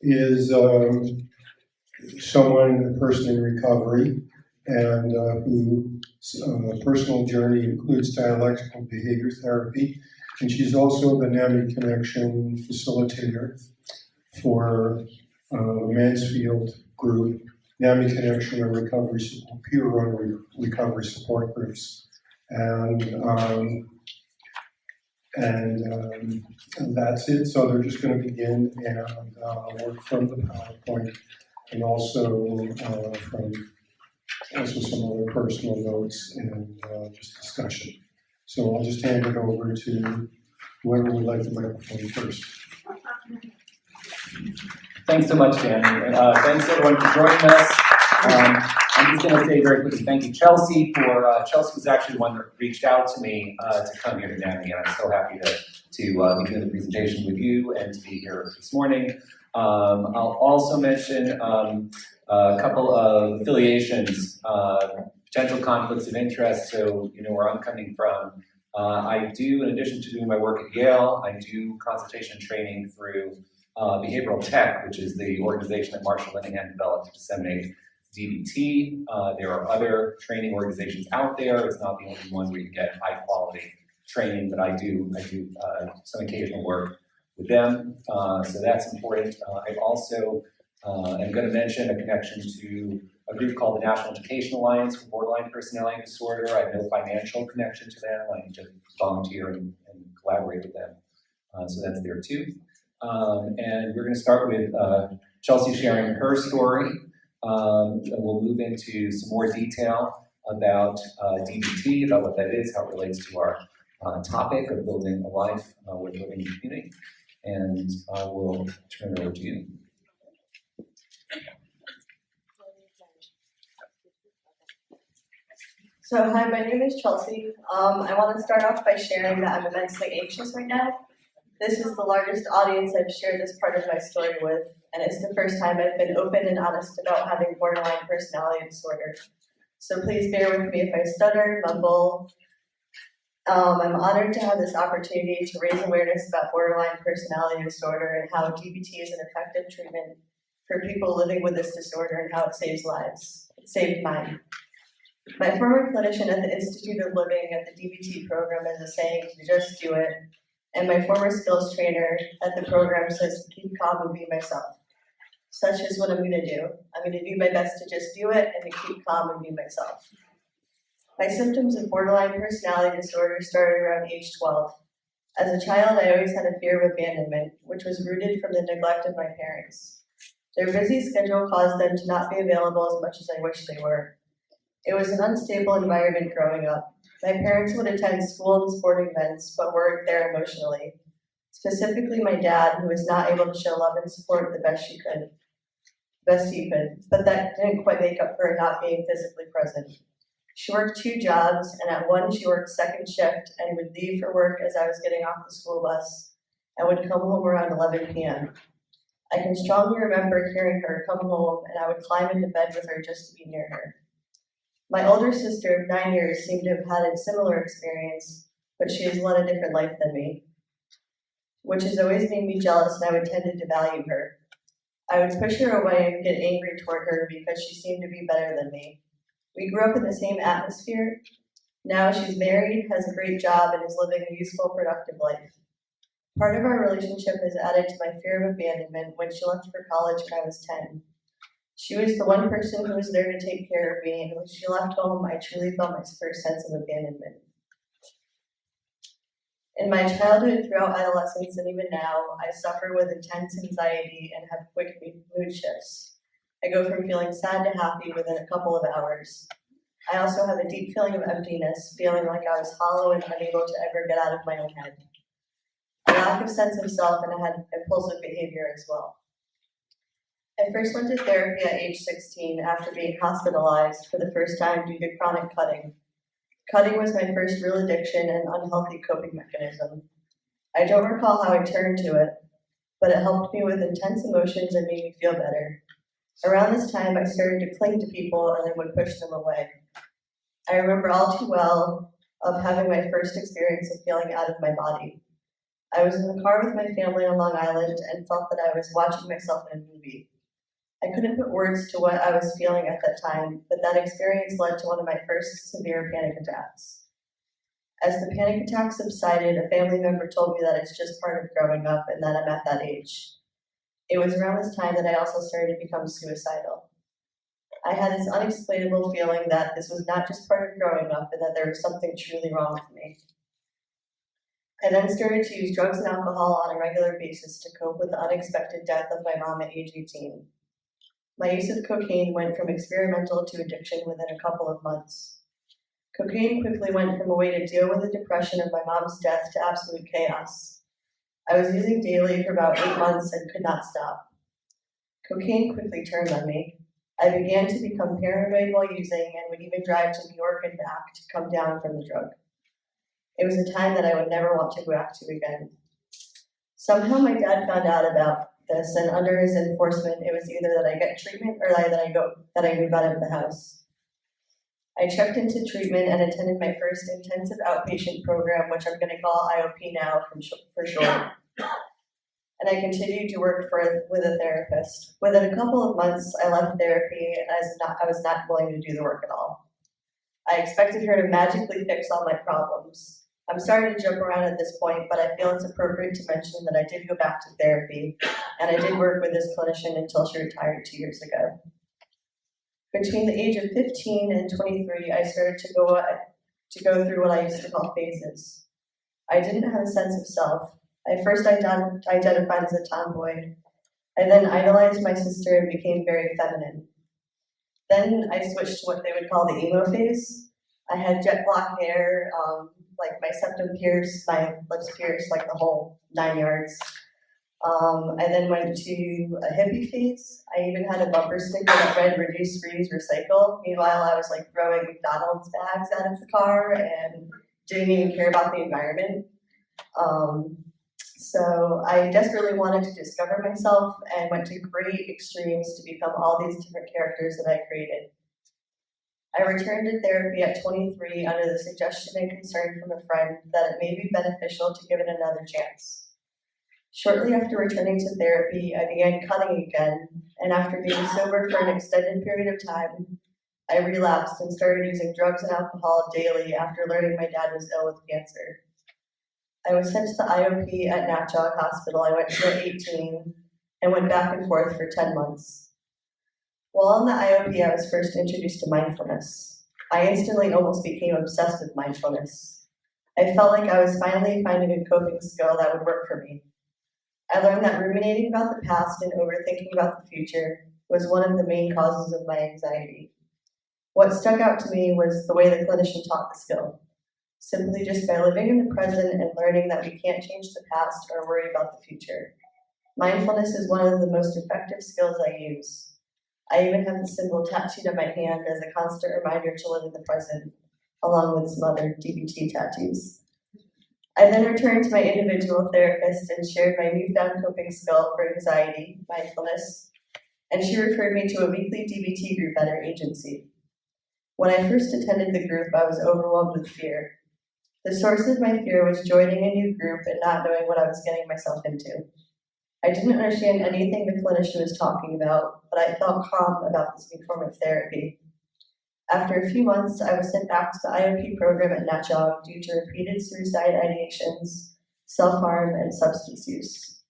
is someone, a person in recovery, and whose personal journey includes dialectical behavior therapy. And she's also the NAMI Connection facilitator for Mansfield group, NAMI Connection and Recovery Support, peer-run recovery support groups. And that's it. So they're just going to begin and work from the PowerPoint, and also from some other personal notes and just discussion. So I'll just hand it over to whoever would like the microphone first. Thanks so much, Danny. Thanks everyone for joining us. I'm just going to say very quickly thank you, Chelsea, for Chelsea was actually the one that reached out to me to come here to NAMI, and I'm so happy to be doing the presentation with you and to be here this morning. I'll also mention a couple of affiliations, potential conflicts of interest, so you know where I'm coming from. I do, in addition to doing my work at Yale, I do consultation training through Behavioral Tech, which is the organization that Marshall Linehan developed to disseminate DBT. There are other training organizations out there. It's not the only one where you get high quality training, but I do some occasional work with them. So that's important. I also am going to mention a connection to a group called the National Education Alliance for Borderline Personality Disorder. I have no financial connection to them. I just volunteer and collaborate with them. So that's there too. And we're going to start with Chelsea sharing her story. And we'll move into some more detail about DBT, about what that is, how it relates to our topic of building a life with living in community. And we'll turn it over to you. So hi, my name is Chelsea. I want to start off by sharing that I'm immensely anxious right now. This is the largest audience I've shared this part of my story with, and it's the first time I've been open and honest about having borderline personality disorder. So please bear with me if I stutter, mumble. I'm honored to have this opportunity to raise awareness about borderline personality disorder and how DBT is an effective treatment for people living with this disorder and how it saves lives. It saved mine. My former clinician at the Institute of Living at the DBT program has a saying to just do it, and my former skills trainer at the program says to keep calm and be myself. Such is what I'm going to do. I'm going to do my best to just do it and to keep calm and be myself. My symptoms of borderline personality disorder started around age 12. As a child, I always had a fear of abandonment, which was rooted from the neglect of my parents. Their busy schedule caused them to not be available as much as I wish they were. It was an unstable environment growing up. My parents would attend school and sporting events, but weren't there emotionally. Specifically, my dad, who was not able to show love and support the best he could. But that didn't quite make up for not being physically present. She worked 2 jobs, and at one she worked second shift and would leave for work as I was getting off the school bus and would come home around 11 p.m. I can strongly remember hearing her come home, and I would climb into bed with her just to be near her. My older sister of 9 years seemed to have had a similar experience, but she has led a different life than me, which has always made me jealous, and I would tend to devalue her. I would push her away and get angry toward her because she seemed to be better than me. We grew up in the same atmosphere. Now she's married, has a great job, and is living a useful, productive life. Part of our relationship has added to my fear of abandonment when she left for college when I was 10. She was the one person who was there to take care of me, and when she left home, I truly felt my first sense of abandonment. In my childhood, throughout adolescence, and even now, I suffer with intense anxiety and have quick mood shifts. I go from feeling sad to happy within a couple of hours. I also have a deep feeling of emptiness, feeling like I was hollow and unable to ever get out of my own head. A lack of sense of self, and I had impulsive behavior as well. I first went to therapy at age 16 after being hospitalized for the first time due to chronic cutting. Cutting was my first real addiction and unhealthy coping mechanism. I don't recall how I turned to it, but it helped me with intense emotions and made me feel better. Around this time, I started to cling to people and then would push them away. I remember all too well of having my first experience of feeling out of my body. I was in the car with my family on Long Island and felt that I was watching myself in a movie. I couldn't put words to what I was feeling at that time, but that experience led to one of my first severe panic attacks. As the panic attack subsided, a family member told me that it's just part of growing up and that I'm at that age. It was around this time that I also started to become suicidal. I had this unexplainable feeling that this was not just part of growing up and that there was something truly wrong with me. I then started to use drugs and alcohol on a regular basis to cope with the unexpected death of my mom at age 18. My use of cocaine went from experimental to addiction within a couple of months. Cocaine quickly went from a way to deal with the depression of my mom's death to absolute chaos. I was using daily for about 8 months and could not stop. Cocaine quickly turned on me. I began to become paranoid while using and would even drive to New York and back to come down from the drug. It was a time that I would never want to go back to again. Somehow my dad found out about this, and under his enforcement, it was either that I get treatment or that I move out of the house. I checked into treatment and attended my first intensive outpatient program, which I'm going to call IOP now for short. And I continued to work with a therapist. Within a couple of months, I left therapy as I was not willing to do the work at all. I expected her to magically fix all my problems. I'm sorry to jump around at this point, but I feel it's appropriate to mention that I did go back to therapy, and I did work with this clinician until she retired 2 years ago. Between the age of 15 and 23, I started to go through what I used to call phases. I didn't have a sense of self. I first identified as a tomboy. I then idolized my sister and became very feminine. Then I switched to what they would call the emo phase. I had jet black hair, like my septum pierced, my lips pierced, like the whole 9 yards. I then went to a hippie phase. I even had a bumper sticker that read reduce, reuse, recycle. Meanwhile, I was like throwing McDonald's bags out of the car and didn't even care about the environment. So I desperately wanted to discover myself and went to great extremes to become all these different characters that I created. I returned to therapy at 23 under the suggestion and concern from a friend that it may be beneficial to give it another chance. Shortly after returning to therapy, I began cutting again, and after being sober for an extended period of time, I relapsed and started using drugs and alcohol daily after learning my dad was ill with cancer. I was sent to the IOP at Natchog Hospital. I went to at 18 and went back and forth for 10 months. While on the IOP, I was first introduced to mindfulness. I instantly almost became obsessed with mindfulness. I felt like I was finally finding a coping skill that would work for me. I learned that ruminating about the past and overthinking about the future was one of the main causes of my anxiety. What stuck out to me was the way the clinician taught the skill. Simply just by living in the present and learning that we can't change the past or worry about the future. Mindfulness is one of the most effective skills I use. I even have the symbol tattooed on my hand as a constant reminder to live in the present, along with some other DBT tattoos. I then returned to my individual therapist and shared my newfound coping skill for anxiety, mindfulness, and she referred me to a weekly DBT group at her agency. When I first attended the group, I was overwhelmed with fear. The source of my fear was joining a new group and not knowing what I was getting myself into. I didn't understand anything the clinician was talking about, but I felt calm about this new form of therapy. After a few months, I was sent back to the IOP program at Natchog due to repeated suicide ideations, self-harm, and substance use.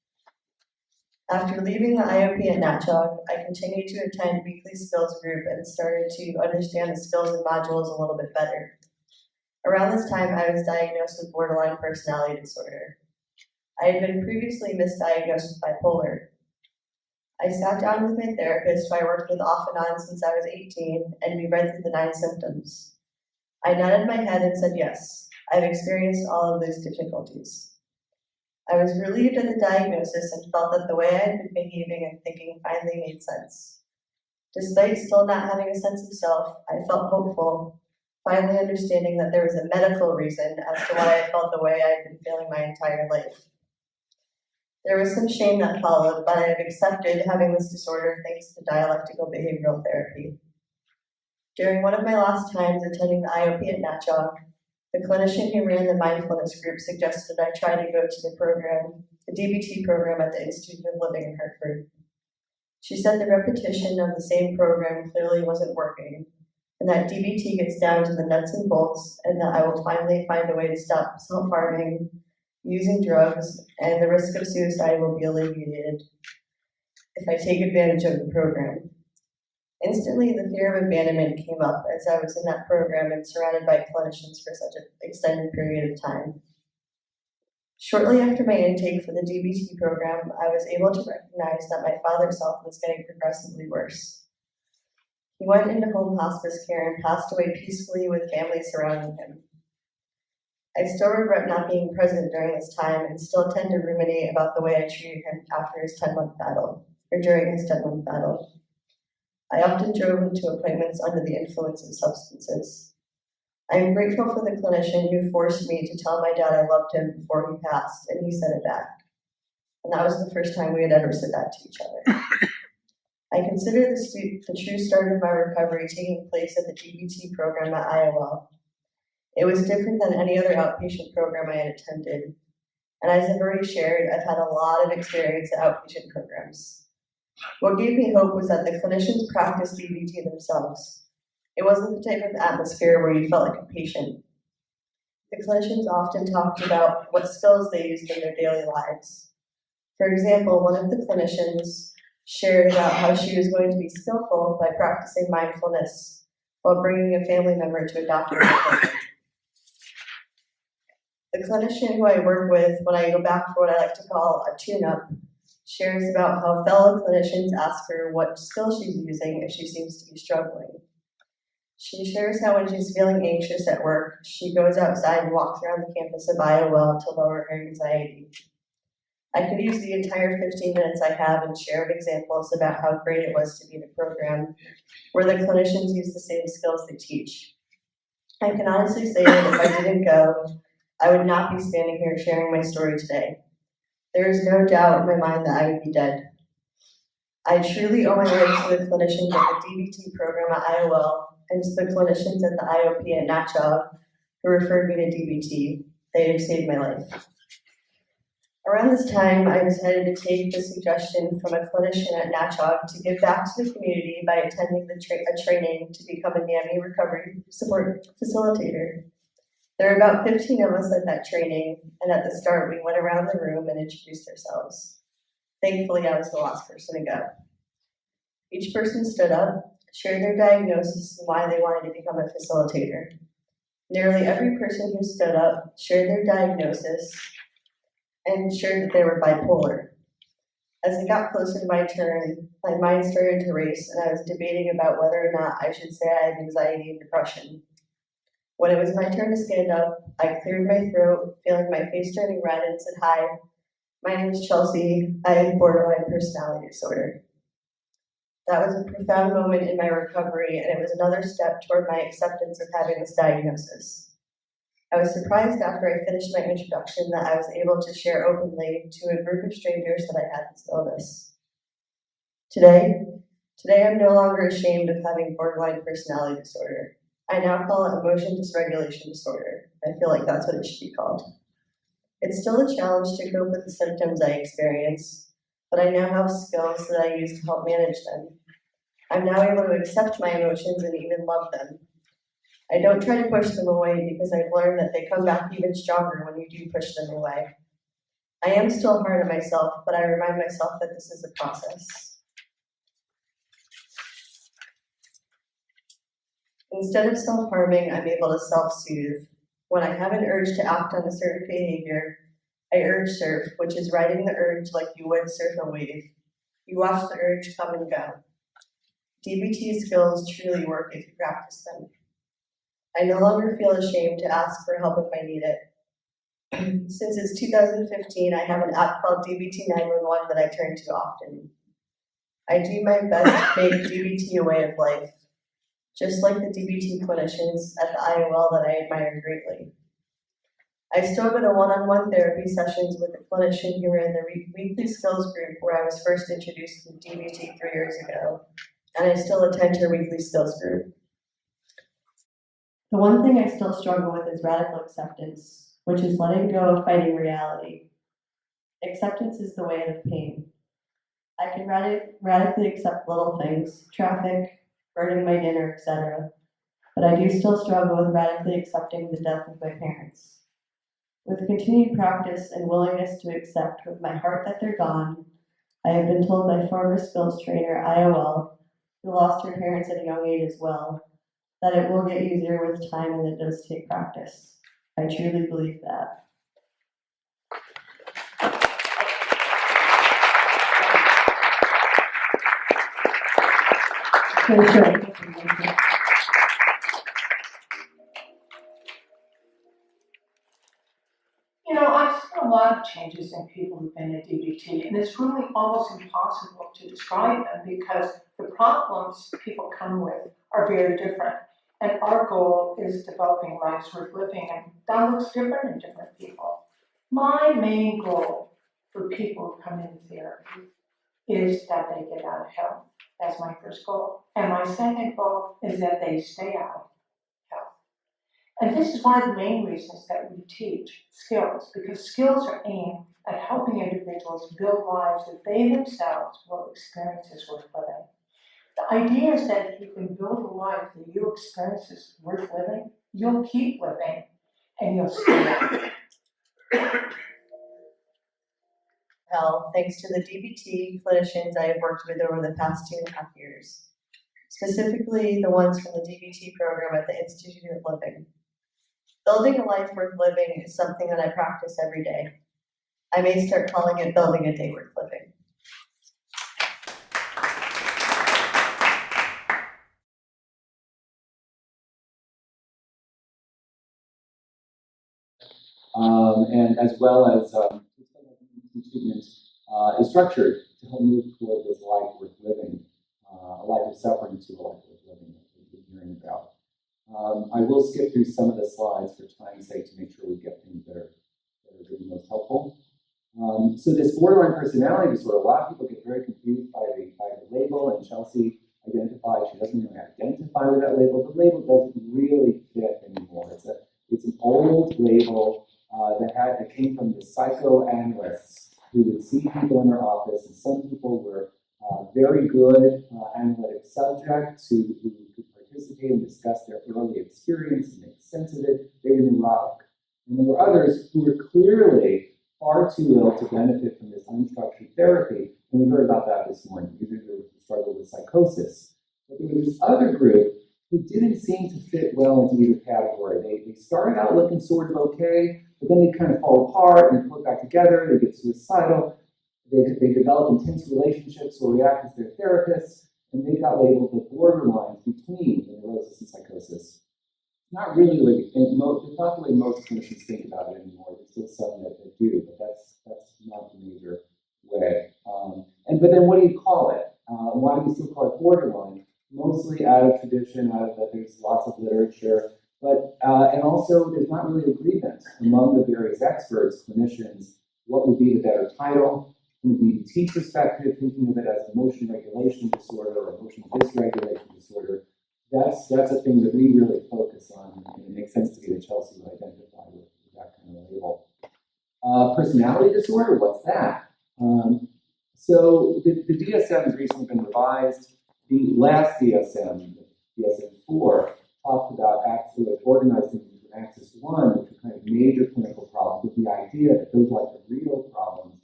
After leaving the IOP at Natchog, I continued to attend weekly skills group and started to understand the skills and modules a little bit better. Around this time, I was diagnosed with borderline personality disorder. I had been previously misdiagnosed with bipolar. I sat down with my therapist, who I worked with off and on since I was 18, and we read through the 9 symptoms. I nodded my head and said, yes, I've experienced all of those difficulties. I was relieved at the diagnosis and felt that the way I had been behaving and thinking finally made sense. Despite still not having a sense of self, I felt hopeful, finally understanding that there was a medical reason as to why I felt the way I had been feeling my entire life. There was some shame that followed, but I have accepted having this disorder thanks to dialectical behavioral therapy. During one of my last times attending the IOP at Natchog, The clinician who ran the mindfulness group suggested I try to go to the DBT program at the Institute of Living in Hartford. She said the repetition of the same program clearly wasn't working, and that DBT gets down to the nuts and bolts, and that I will finally find a way to stop self-harming, using drugs, and the risk of suicide will be alleviated if I take advantage of the program. Instantly, the fear of abandonment came up as I was in that program and surrounded by clinicians for such an extended period of time. Shortly after my intake for the DBT program, I was able to recognize that my father's health was getting progressively worse. He went into home hospice care and passed away peacefully with family surrounding him. I still regret not being present during this time and still tend to ruminate about the way I treated him after his 10-month battle, or during his 10-month battle. I often drove him to appointments under the influence of substances. I am grateful for the clinician who forced me to tell my dad I loved him before he passed, and he said it back. And that was the first time we had ever said that to each other. I consider the true start of my recovery taking place at the DBT program at IOL. It was different than any other outpatient program I had attended. And as I've already shared, I've had a lot of experience at outpatient programs. What gave me hope was that the clinicians practiced DBT themselves. It wasn't the type of atmosphere where you felt like a patient. The clinicians often talked about what skills they used in their daily lives. For example, one of the clinicians shared about how she was going to be skillful by practicing mindfulness while bringing a family member to a doctor's appointment. The clinician who I work with when I go back for what I like to call a tune-up shares about how fellow clinicians ask her what skill she's using if she seems to be struggling. She shares how when she's feeling anxious at work, she goes outside and walks around the campus of IOL to lower her anxiety. I could use the entire 15 minutes I have and share examples about how great it was to be in a program where the clinicians use the same skills they teach. I can honestly say that if I didn't go, I would not be standing here sharing my story today. There is no doubt in my mind that I would be dead. I truly owe my life to the clinicians at the DBT program at IOL and to the clinicians at the IOP at NACHOG who referred me to DBT. They have saved my life. Around this time, I decided to take the suggestion from a clinician at NACHOG to give back to the community by attending a training to become a NAMI recovery support facilitator. There were about 15 of us at that training, and at the start, we went around the room and introduced ourselves. Thankfully, I was the last person to go. Each person stood up, shared their diagnosis and why they wanted to become a facilitator. Nearly every person who stood up shared their diagnosis and shared that they were bipolar. As it got closer to my turn, my mind started to race, and I was debating about whether or not I should say I had anxiety and depression. When it was my turn to stand up, I cleared my throat, feeling my face turning red, and said, "Hi, my name is Chelsea. I have borderline personality disorder." That was a profound moment in my recovery, and it was another step toward my acceptance of having this diagnosis. I was surprised after I finished my introduction that I was able to share openly to a group of strangers that I had this illness. Today I'm no longer ashamed of having borderline personality disorder. I now call it emotion dysregulation disorder. I feel like that's what it should be called. It's still a challenge to cope with the symptoms I experience, but I now have skills that I use to help manage them. I'm now able to accept my emotions and even love them. I don't try to push them away because I've learned that they come back even stronger when you do push them away. I am still hard on myself, but I remind myself that this is a process. Instead of self-harming, I'm able to self-soothe. When I have an urge to act on a certain behavior, I urge surf, which is riding the urge like you would surf a wave. You watch the urge come and go. DBT skills truly work if you practice them. I no longer feel ashamed to ask for help if I need it. Since it's 2015, I have an app called DBT 911 that I turn to often. I do my best to make DBT a way of life, just like the DBT clinicians at the IOL that I admire greatly. I still go to one-on-one therapy sessions with a clinician who ran the weekly skills group where I was first introduced to DBT 3 years ago, and I still attend her weekly skills group. The one thing I still struggle with is radical acceptance, which is letting go of fighting reality. Acceptance is the way out of pain. I can radically accept little things, traffic, burning my dinner, etc. But I do still struggle with radically accepting the death of my parents. With continued practice and willingness to accept with my heart that they're gone, I have been told by former skills trainer IOL, who lost her parents at a young age as well, that it will get easier with time and it does take practice. I truly believe that. You know, I've seen a lot of changes in people who've been at DBT, and it's really almost impossible to describe them because the problems people come with are very different. And our goal is developing lives worth living, and that looks different in different people. My main goal for people who come into therapy is that they get out of hell. That's my first goal. And my second goal is that they stay out of hell. And this is one of the main reasons that we teach skills, because skills are aimed at helping individuals build lives that they themselves will experience as worth living. The idea is that if you can build a life that you experience as worth living, you'll keep living and you'll stay out. Hell, thanks to the DBT clinicians I have worked with over the past 2.5 years, specifically the ones from the DBT program at the Institute of Living. Building a life worth living is something that I practice every day. I may start calling it building a day worth living. And as well as treatment is structured to help move toward this life worth living, a life of suffering to a life worth living that we've been hearing about. I will skip through some of the slides for time's sake to make sure we get things that are really most helpful. So this borderline personality disorder, a lot of people get very confused by the label, and Chelsea identified, she doesn't really identify with that label. The label doesn't really fit anymore. It's an old label that came from the psychoanalysts who would see people in their office, and some people were very good analytic subjects who could participate and discuss their early experience and make sense of it. They were neurotic. And there were others who were clearly far too ill to benefit from this unstructured therapy, and we heard about that this morning. These are who struggled with psychosis. But there was this other group who didn't seem to fit well into either category. They started out looking sort of okay, but then they kind of fall apart and put back together. They get suicidal. They develop intense relationships or react as their therapists, and they got labeled the borderlines between the neurosis and psychosis. Not really the way we think. It's not the way most clinicians think about it anymore. There's still some that do, but that's not the major way. But then what do you call it? Why do we still call it borderline? Mostly out of tradition, out of that there's lots of literature, but and also there's not really agreement among the various experts, clinicians, what would be the better title. From a DBT perspective, thinking of it as emotion regulation disorder or emotion dysregulation disorder, that's a thing that we really focus on, and it makes sense to me that Chelsea would identify with that kind of label. Personality disorder, what's that? So the DSM has recently been revised. The last DSM, DSM-4, talked about organized things into Axis 1, which were kind of major clinical problems, with the idea that those were like the real problems.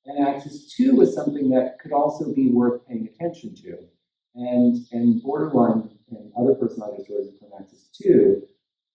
And Axis 2 was something that could also be worth paying attention to. And borderline and other personality disorders from Axis 2,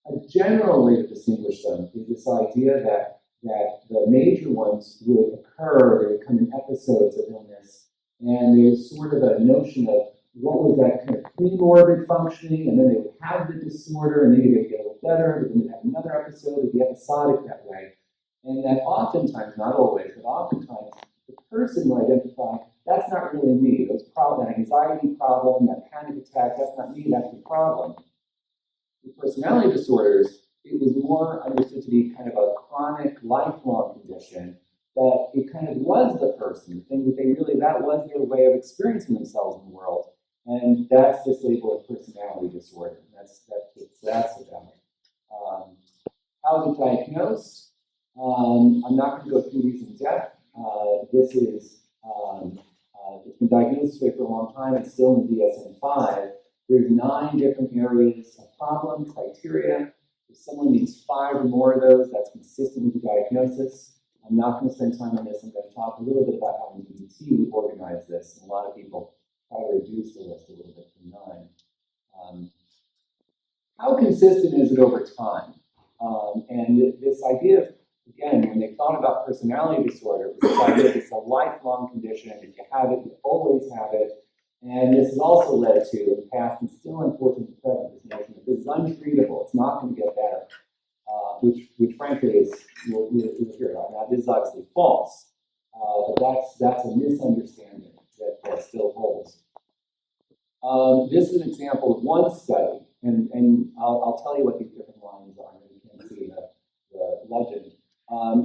a general way to distinguish them is this idea that the major ones would occur, they would come in episodes of illness, and there was sort of a notion of what was that kind of pre-morbid functioning, and then they would have the disorder, and maybe they would get a little better, but then they'd have another episode, they'd be episodic that way. And that oftentimes, not always, but oftentimes, the person will identify, that's not really me, those problems, that anxiety problem, that panic attack, that's not me, that's the problem. With personality disorders, it was more understood to be kind of a chronic, lifelong condition, that it kind of was the person, the thing that that was their way of experiencing themselves in the world. And that's this label of personality disorder. That's about. How is it diagnosed? I'm not going to go through these in depth. It's been diagnosed this way for a long time. It's still in the DSM-5. There's 9 different areas of problem criteria. If someone needs 5 or more of those, that's consistent with the diagnosis. I'm not going to spend time on this. I'm going to talk a little bit about how in DBT we organize this. And a lot of people try to reduce the list a little bit from 9. How consistent is it over time? And this idea of, again, when they thought about personality disorder, it was this idea that it's a lifelong condition. If you have it, you always have it. And this has also led to, in the past, and still unfortunately present, this notion that this is untreatable. It's not going to get better, which frankly is, we'll hear about now. This is obviously false, but that's a misunderstanding that still holds. This is an example of one study, and I'll tell you what these different lines are. You can see the legend.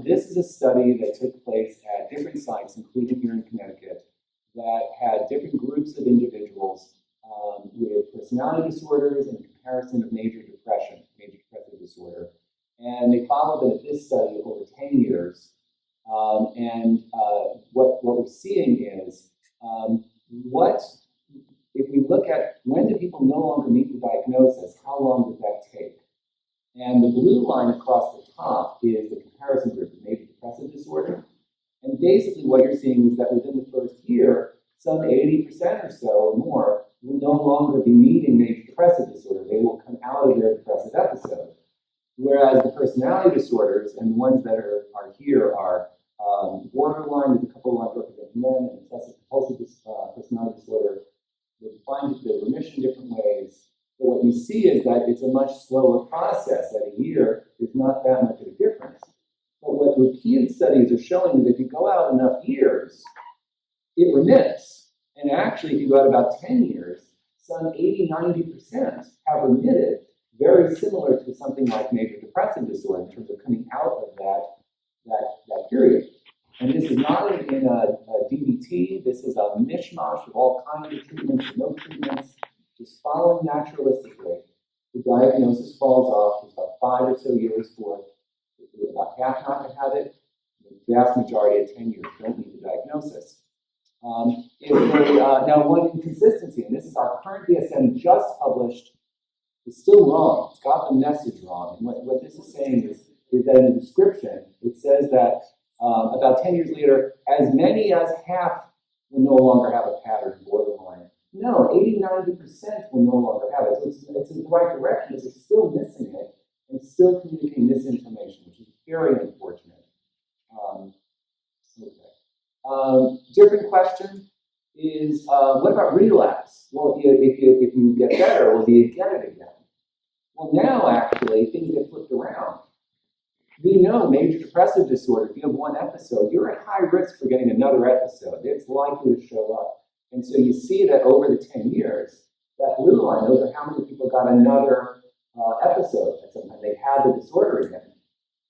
This is a study that took place at different sites, including here in Connecticut, that had different groups of individuals with personality disorders and comparison of major depressive disorder. And they followed them at this study over 10 years. What we're seeing is, if we look at when do people no longer meet the diagnosis, how long does that take? And the blue line across the top is the comparison group of major depressive disorder. And basically what you're seeing is that within the first year, some 80% or so or more will no longer be meeting major depressive disorder. They will come out of their depressive episode. Whereas the personality disorders, and the ones that are here are borderline, there's a couple of lines representing men, and obsessive compulsive personality disorder. They define the remission different ways. But what you see is that it's a much slower process. At a year, there's not that much of a difference. But what repeated studies are showing is if you go out enough years, it remits. And actually, if you go out about 10 years, some 80-90% have remitted, very similar to something like major depressive disorder in terms of coming out of that period. And this is not in a DBT. This is a mishmash of all kinds of treatments and no treatments, just following naturalistically. The diagnosis falls off. It's about 5 or so years for about half not to have it. The vast majority of 10 years don't need the diagnosis. Now, one inconsistency, and this is our current DSM just published, is still wrong. It's got the message wrong. And what this is saying is that in the description, it says that about 10 years later, as many as half will no longer have a pattern borderline. No, 80-90% will no longer have it. So it's in the right direction, but it's still missing it and still communicating misinformation, which is very unfortunate. Different question is, what about relapse? Well, if you get better, will you get it again? Well, now actually things get flipped around. We know major depressive disorder, if you have one episode, you're at high risk for getting another episode. It's likely to show up. And so you see that over the 10 years, that blue line, those are how many people got another episode. And sometimes they had the disorder again.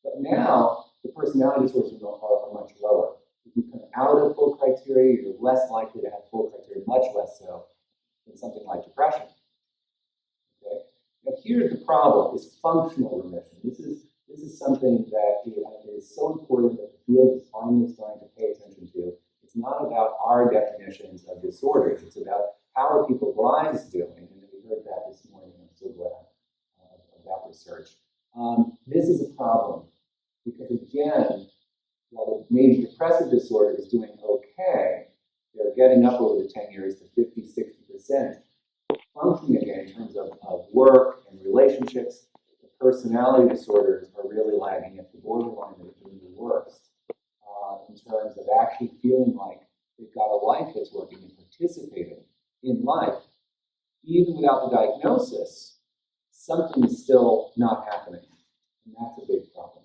But now, the personality disorders are much lower. If you come out of full criteria, you're less likely to have full criteria, much less so than something like depression. Okay? Now here's the problem, is functional remission. This is something that is so important that the field is finally starting to pay attention to. It's not about our definitions of disorders. It's about how are people's lives doing. And we heard that this morning. I'm so glad of that research. This is a problem because, again, while the major depressive disorder is doing okay, they're getting up over the 10 years to 50-60%. Functioning again in terms of work and relationships, the personality disorders are really lagging at the borderline that are doing the worst in terms of actually feeling like they've got a life that's working and participating in life. Even without the diagnosis, something is still not happening, and that's a big problem.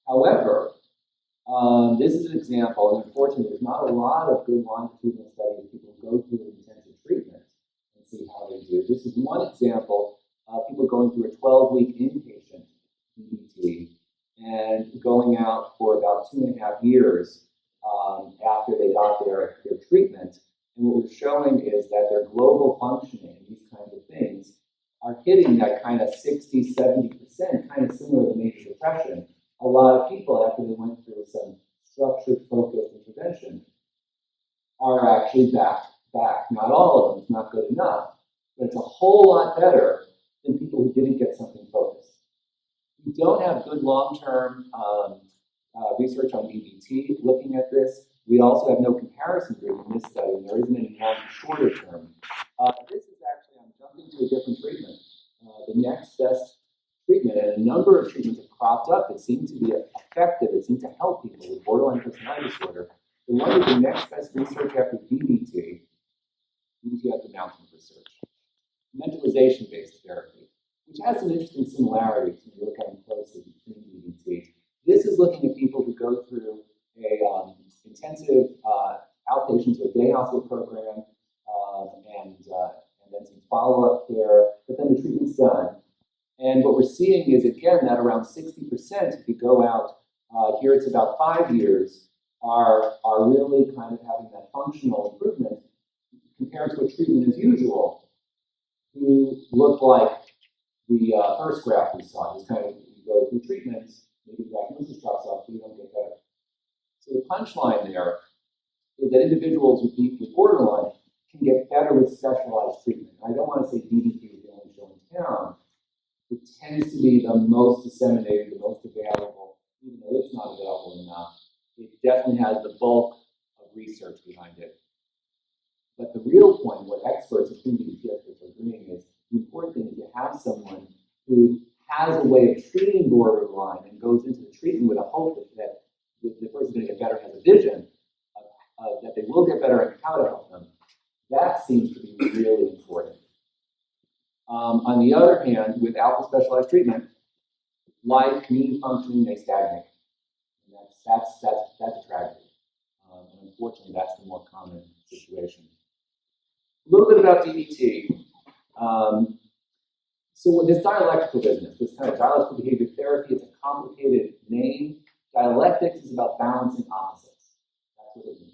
However, this is an example, and unfortunately, there's not a lot of good longitudinal studies. People go through intensive treatment and see how they do. This is one example of people going through a 12-week inpatient DBT and going out for about 2.5 years after they got their treatment. And what we're showing is that their global functioning, these kinds of things, are hitting that kind of 60, 70%, kind of similar to major depression, a lot of people, after they went through some structured, focused intervention, are actually back. Not all of them, it's not good enough, but it's a whole lot better than people who didn't get something focused. We don't have good long-term research on DBT looking at this. We also have no comparison group in this study, and there isn't any long shorter term. This is actually, I'm jumping to a different treatment. The next best treatment, and a number of treatments have cropped up that seem to be effective, that seem to help people with borderline personality disorder. The one with the next best research after DBT has the mountain of research. Mentalization-based therapy, which has some interesting similarities when you look at them closely between DBT. This is looking at people who go through a intensive outpatient to a day hospital program, and then some follow-up care, but then the treatment's done. And what we're seeing is, again, that around 60%, if you go out, here it's about 5 years, are really kind of having that functional improvement compared to a treatment as usual, who look like the first graph we saw. Just kind of, you go through treatments, maybe the diagnosis drops off, but you don't get better. So the punchline there is that individuals with borderline can get better with specialized treatment. I don't want to say DBT is the only show in town. It tends to be the most disseminated, the most available, even though it's not available enough. It definitely has the bulk of research behind it. But the real point, what experts, including DBT experts, are agreeing is the important thing is to have someone who has a way of treating borderline and goes into the treatment with a hope that the person's going to get better, has a vision that they will get better and how to help them. That seems to be really important. On the other hand, without the specialized treatment, life, community functioning may stagnate. And that's a tragedy. And unfortunately, that's the more common situation. A little bit about DBT. So with this dialectical business, this kind of dialectical behavior therapy, it's a complicated name. Dialectics is about balancing opposites. That's what it means.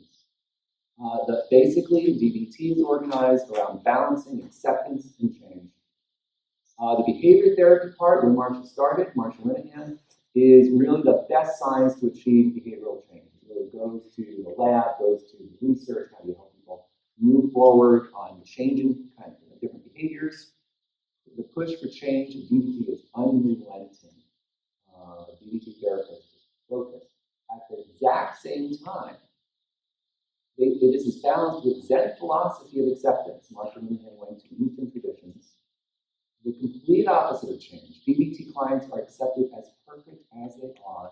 Basically, DBT is organized around balancing, acceptance, and change. The behavior therapy part, where Marcia started, Marcia Linehan, is really the best science to achieve behavioral change. It really goes to the lab, goes to research, how do you help people move forward on changing kind of different behaviors. The push for change in DBT is unrelenting. DBT therapists is focused. At the exact same time, this is balanced with Zen philosophy of acceptance. Marcia Linehan went to Eastern traditions. The complete opposite of change. DBT clients are accepted as perfect as they are.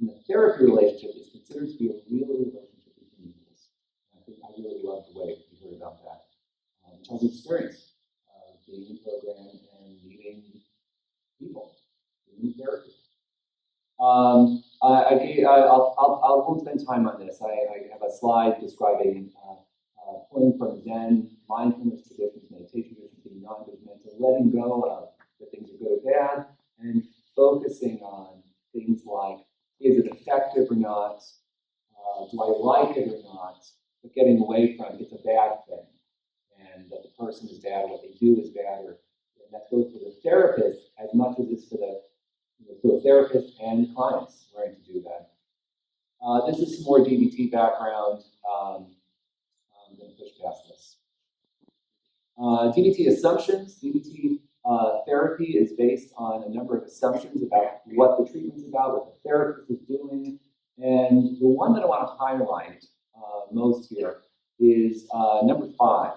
And the therapy relationship is considered to be a real relationship between equals. I really love the way you heard about that. Chelsea's experience being in program and meeting people, doing therapy. I won't spend time on this. I have a slide describing pulling from Zen, mindfulness traditions, meditation traditions, being non-judgmental, letting go of the things are good or bad, and focusing on things like, is it effective or not? Do I like it or not? But getting away from it's a bad thing, and that the person is bad, or what they do is bad, and that goes for the therapist as much as it's for the therapist and clients learning to do that. This is some more DBT background. I'm going to push past this. DBT assumptions. DBT therapy is based on a number of assumptions about what the treatment's about, what the therapist is doing. And the one that I want to highlight most here is number 5.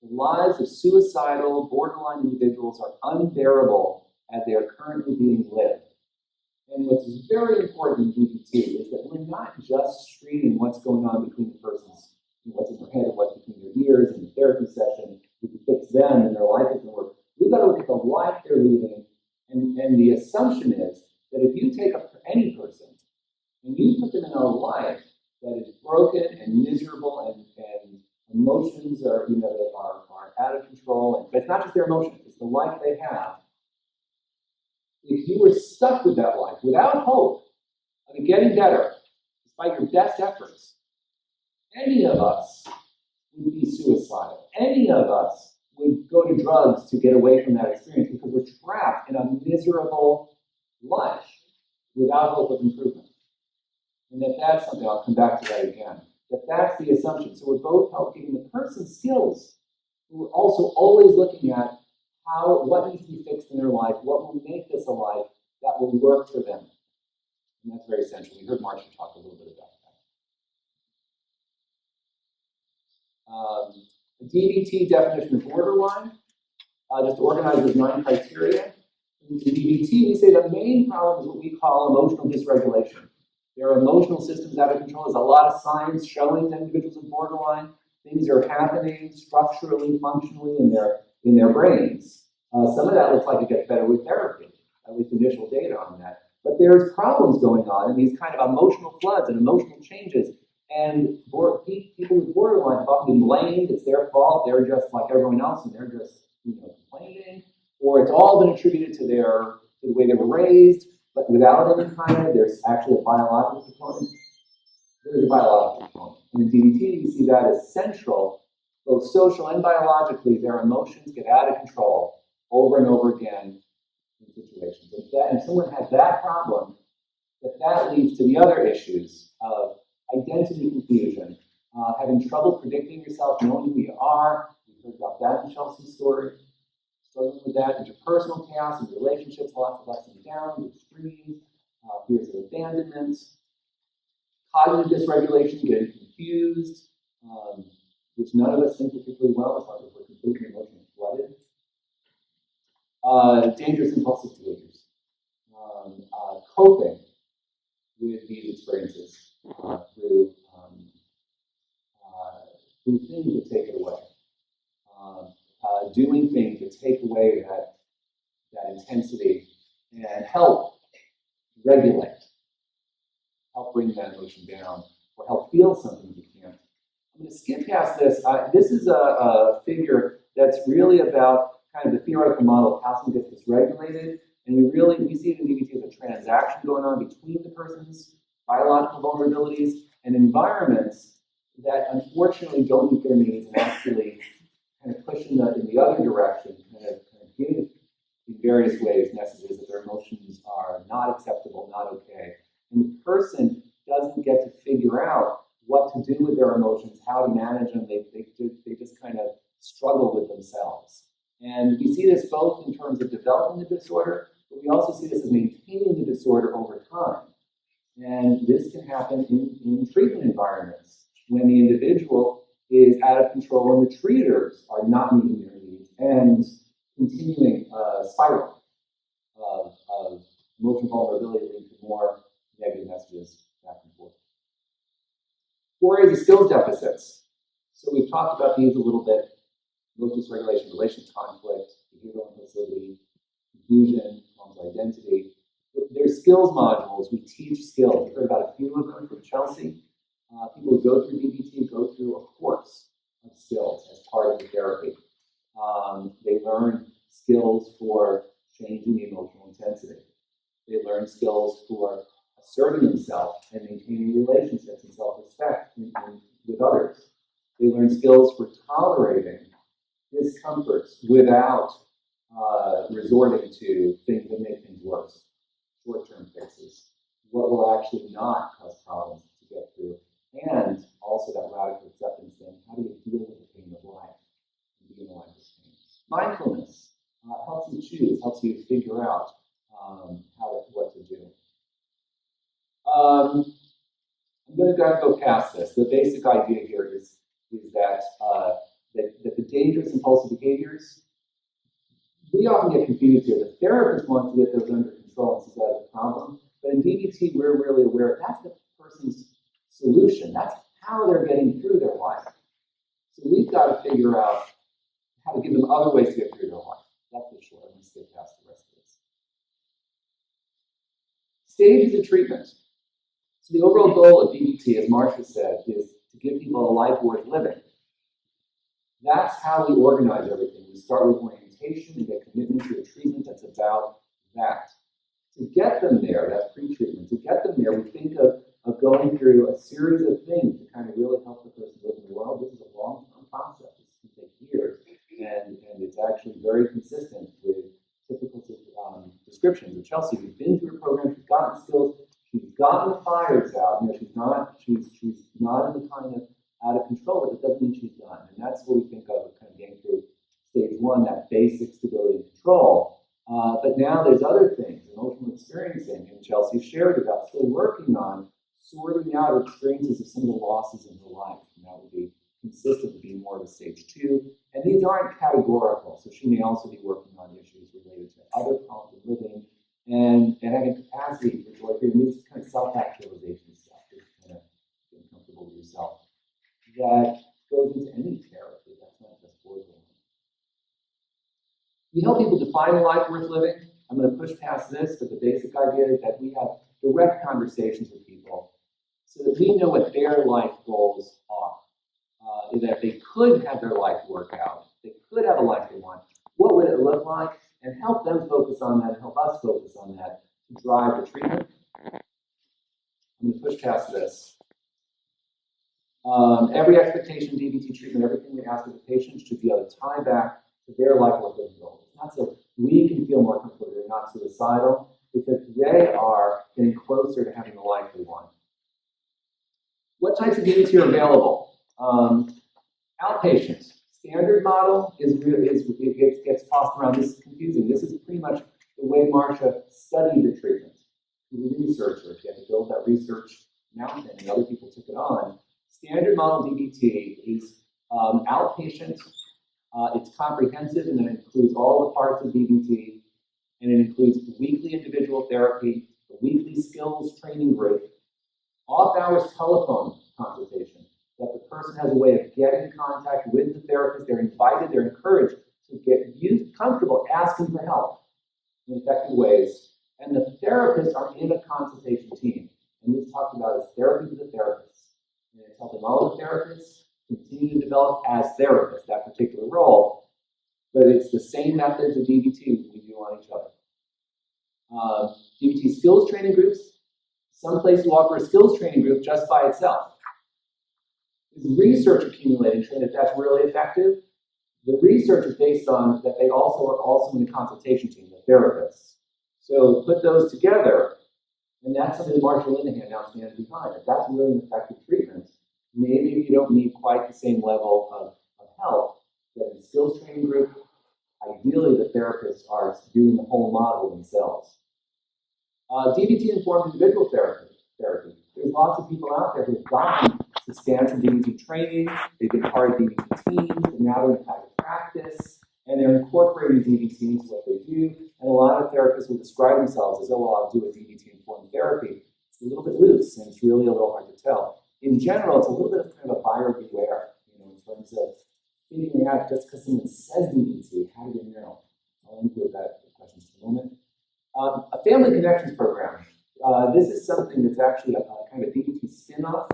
The lives of suicidal, borderline individuals are unbearable as they are currently being lived. And what's very important in DBT is that we're not just treating what's going on between the person's, what's in their head and what's between their ears in the therapy session. We can fix them and their life is going to work. We've got to look at the life they're leading. And the assumption is that if you take any person and you put them in a life that is broken and miserable and emotions are, that are out of control, but it's not just their emotions, it's the life they have. If you were stuck with that life without hope of it getting better, despite your best efforts, any of us would be suicidal. Any of us would go to drugs to get away from that experience because we're trapped in a miserable life without hope of improvement. And that's something, I'll come back to that again, that's the assumption. So we're both helping the person skills. We're also always looking at what needs to be fixed in their life, what will make this a life that will work for them. And that's very essential. We heard Marcia talk a little bit about that. The DBT definition of borderline, just organized with 9 criteria. In DBT, we say the main problem is what we call emotional dysregulation. Their emotional system's out of control. There's a lot of science showing that individuals with borderline, things are happening structurally, functionally in their brains. Some of that looks like it gets better with therapy, at least initial data on that. But there's problems going on in these kind of emotional floods and emotional changes. And people with borderline have often been blamed. It's their fault. They're just like everyone else, and they're just complaining. Or it's all been attributed to the way they were raised, but without any kind of, there's actually a biological component. There's a biological component. And in DBT, we see that as central, both social and biologically. Their emotions get out of control over and over again in situations. And if someone has that problem, that leads to the other issues of identity confusion, having trouble predicting yourself, knowing who you are. We heard about that in Chelsea's story. Struggling with that, interpersonal chaos and relationships, lots of ups and downs, extremes, fears of abandonment, cognitive dysregulation, getting confused, which none of us think particularly well if we're completely emotionally flooded. Dangerous impulsive behaviors. Coping with these experiences through things that take it away. Doing things that take away that intensity and help regulate, help bring that emotion down, or help feel something you can't. I'm going to skip past this. This is a figure that's really about kind of the theoretical model of how something gets dysregulated, and we see it in DBT as a transaction going on between the person's biological vulnerabilities and environments that unfortunately don't meet their needs and actually kind of push in the other direction, kind of give in various ways messages that their emotions are not acceptable, not okay. And the person doesn't get to figure out what to do with their emotions, how to manage them. They just kind of struggle with themselves. And we see this both in terms of developing the disorder, but we also see this as maintaining the disorder over time. And this can happen in treatment environments when the individual is out of control and the treaters are not meeting their needs and continuing a spiral of emotional vulnerability leading to more negative messages back and forth. 4 areas of skills deficits. So we've talked about these a little bit. Emotional dysregulation, relational conflict, behavioral impulsivity, confusion, problems of identity. There's skills modules. We teach skills. We've heard about a few of them from Chelsea. People who go through DBT go through a course of skills as part of the therapy. They learn skills for changing the emotional intensity. They learn skills for asserting themselves and maintaining relationships and self-respect with others. They learn skills for tolerating discomforts without resorting to things that make things worse, short-term fixes, what will actually not cause problems to get through, and also that radical acceptance then, how do you deal with the pain of life and be in line with pain? Mindfulness helps you choose, helps you figure out what to do. I'm going to go past this. The basic idea here is that the dangerous impulsive behaviors, we often get confused here. The therapist wants to get those under control and sees that as a problem. But in DBT, we're really aware that's the person's solution. That's how they're getting through their life. So we've got to figure out how to give them other ways to get through their life. That's for sure. I'm going to skip past the rest of this. Stages of treatment. So the overall goal of DBT, as Marcia said, is to give people a life worth living. That's how we organize everything. We start with orientation and get commitment to a treatment that's about that. To get them there, that's pre-treatment, to get them there, we think of going through a series of things to kind of really help the person live in the world. This is a long-term process. This can take years. and it's actually very consistent with typical descriptions of Chelsea, who's been through a program, she's gotten skills, she's gotten the fires out. She's not in the kind of out of control, but it doesn't mean she's done. And that's what we think of as kind of getting through stage one, that basic stability and control. But now there's other things, emotional experiencing, and Chelsea shared about still working on sorting out experiences of some of the losses in her life. And that would be consistent with being more of a stage two. And these aren't categorical, so she may also be working on issues related to other problems of living and having capacity for joy freedom. This is kind of self-actualization stuff, just kind of being comfortable with yourself. That goes into any therapy, that's not just borderline. We help people define a life worth living. I'm going to push past this, but the basic idea is that we have direct conversations with people so that we know what their life goals are. That they could have their life work out, they could have a life they want. What would it look like? And help them focus on that and help us focus on that to drive the treatment. I'm going to push past this. Every expectation of DBT treatment, everything we ask of the patient should be able to tie back to their life work goals. It's not so we can feel more comfortable, they're not suicidal, because they are getting closer to having the life they want. What types of DBT are available? Outpatient. Standard model it gets tossed around. This is confusing. This is pretty much the way Marcia studied the treatment. She was a researcher. She had to build that research mountain, and other people took it on. Standard model DBT is outpatient. It's comprehensive, and then it includes all the parts of DBT, and it includes weekly individual therapy, a weekly skills training group, off-hours telephone consultation, that the person has a way of getting in contact with the therapist. They're invited, they're encouraged to get comfortable asking for help in effective ways. And the therapists are in a consultation team. And this talked about as therapy to the therapists. And it's helping all the therapists continue to develop as therapists, that particular role. But it's the same methods of DBT we do on each other. DBT skills training groups. Some places will offer a skills training group just by itself. There's research accumulated showing that that's really effective. The research is based on that they also are in the consultation team, the therapists. So put those together, and that's something that Marcia Linehan now stands behind. If that's really an effective treatment, maybe if you don't need quite the same level of help, get a skills training group. Ideally, the therapists are doing the whole model themselves. DBT-informed individual therapy. There's lots of people out there who've gotten substantial DBT training, they've been part of DBT teams, and now they're in private practice, and they're incorporating DBT into what they do. And a lot of therapists will describe themselves as, oh, well, I'll do a DBT-informed therapy. It's a little bit loose, and it's really a little hard to tell. In general, it's a little bit of kind of a buyer beware, in terms of figuring out just because someone says DBT, how do you know? I'll include that question in a moment. A family connections program. This is something that's actually a kind of DBT spin-off.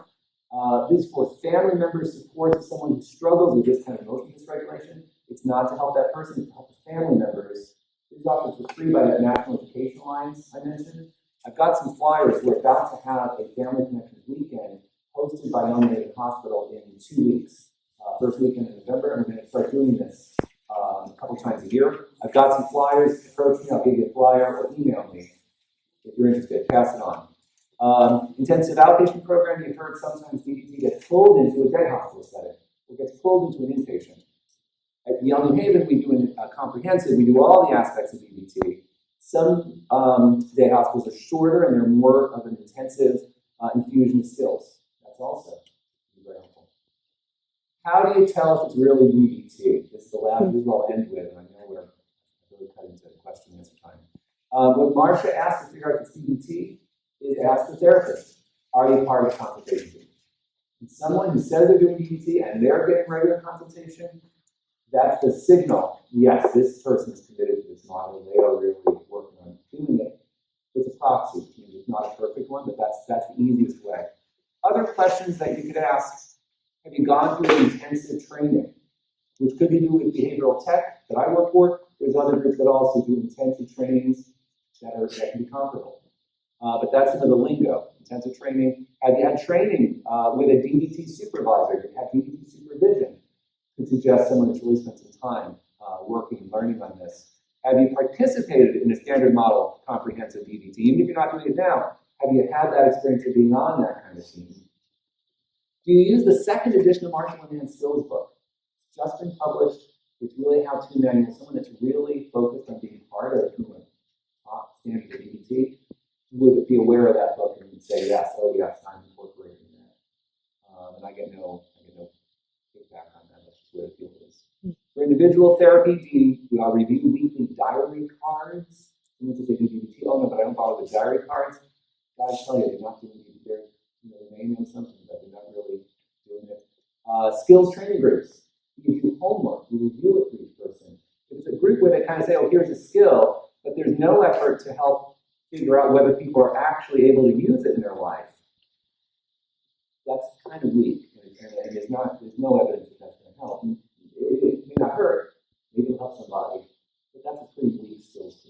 This is for family members' support of someone who struggles with this kind of emotional dysregulation. It's not to help that person, it's to help the family members. This is offered for free by that National Education Alliance I mentioned. I've got some flyers. We're about to have a family connections weekend hosted by Young Lady Hospital in 2 weeks. First weekend in November, and we're going to start doing this a couple times a year. I've got some flyers. Approach me, I'll give you a flyer, or email me if you're interested. Pass it on. Intensive outpatient program, you've heard sometimes DBT gets pulled into a day hospital setting, or gets pulled into an inpatient. At Young New Haven, we do a comprehensive, we do all the aspects of DBT. Some day hospitals are shorter and they're more of an intensive infusion of skills. That's also very helpful. How do you tell if it's really DBT? This is the last, this is what I'll end with, and I know we're really cutting into the question and answer time. What Marcia asked to figure out if it's DBT is ask the therapist, are you part of the consultation team? And someone who says they're doing DBT and they're getting regular consultation, that's the signal. Yes, this person is committed to this model. They are really working on doing it. It's a proxy. It's not a perfect one, but that's the easiest way. Other questions that you could ask: have you gone through intensive training, which could be done with behavioral tech that I work for? There's other groups that also do intensive trainings that can be comparable. But that's some of the lingo. Intensive training. Have you had training with a DBT supervisor? Have you had DBT supervision? Could suggest someone that's really spent some time working and learning on this. Have you participated in a standard model comprehensive DBT? Even if you're not doing it now, have you had that experience of being on that kind of team? Do you use the second edition of Marshall and Ann's skills book? It's just been published. It's really a how-to manual. Someone that's really focused on being part of the top standard of DBT would be aware of that book and would say, yes, oh yes, I'm incorporating that. And I get no feedback on that. That's just the way the field is. For individual therapy, do you review weekly diary cards? Someone says they do DBT. Oh no, but I don't bother with diary cards. Guys, tell you, they're not doing it. They may know something, but they're not really doing it. Skills training groups. You do homework. You review it for each person. If it's a group where they kind of say, oh, here's a skill, but there's no effort to help figure out whether people are actually able to use it in their life, that's kind of weak. And there's no evidence that that's going to help. It may not hurt. Maybe it'll help somebody. But that's a pretty weak skills